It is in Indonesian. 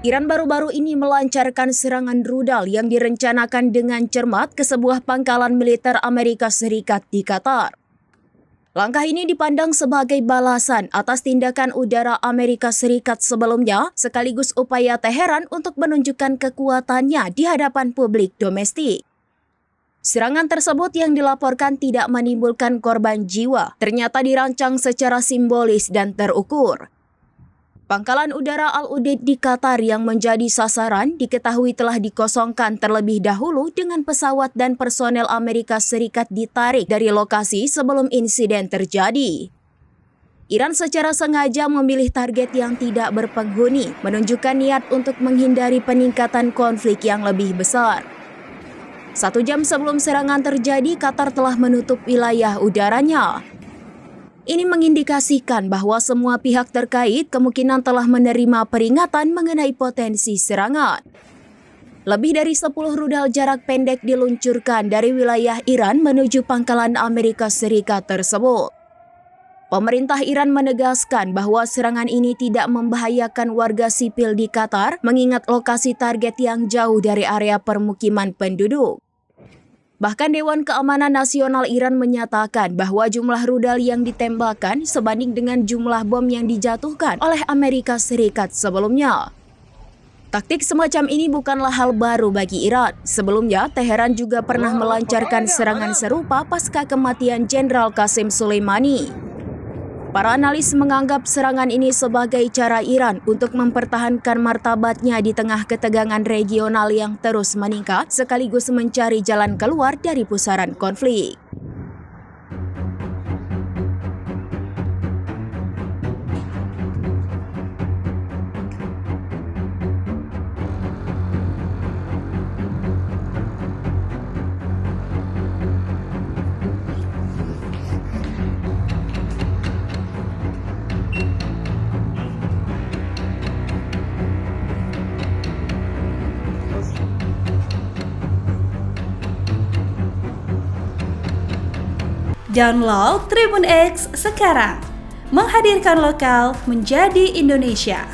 Iran baru-baru ini melancarkan serangan rudal yang direncanakan dengan cermat ke sebuah pangkalan militer Amerika Serikat di Qatar. Langkah ini dipandang sebagai balasan atas tindakan udara Amerika Serikat sebelumnya, sekaligus upaya Teheran untuk menunjukkan kekuatannya di hadapan publik domestik. Serangan tersebut yang dilaporkan tidak menimbulkan korban jiwa, ternyata dirancang secara simbolis dan terukur. Pangkalan udara Al-Udeid di Qatar yang menjadi sasaran diketahui telah dikosongkan terlebih dahulu dengan pesawat dan personel Amerika Serikat ditarik dari lokasi sebelum insiden terjadi. Iran secara sengaja memilih target yang tidak berpenghuni, menunjukkan niat untuk menghindari peningkatan konflik yang lebih besar. 1 jam sebelum serangan terjadi, Qatar telah menutup wilayah udaranya. Ini mengindikasikan bahwa semua pihak terkait kemungkinan telah menerima peringatan mengenai potensi serangan. Lebih dari 10 rudal jarak pendek diluncurkan dari wilayah Iran menuju pangkalan Amerika Serikat tersebut. Pemerintah Iran menegaskan bahwa serangan ini tidak membahayakan warga sipil di Qatar, mengingat lokasi target yang jauh dari area permukiman penduduk. Bahkan Dewan Keamanan Nasional Iran menyatakan bahwa jumlah rudal yang ditembakkan sebanding dengan jumlah bom yang dijatuhkan oleh Amerika Serikat sebelumnya. Taktik semacam ini bukanlah hal baru bagi Iran. Sebelumnya, Teheran juga pernah melancarkan serangan serupa pasca kematian Jenderal Qasem Soleimani. Para analis menganggap serangan ini sebagai cara Iran untuk mempertahankan martabatnya di tengah ketegangan regional yang terus meningkat, sekaligus mencari jalan keluar dari pusaran konflik. Download Tribun X sekarang, menghadirkan lokal menjadi Indonesia.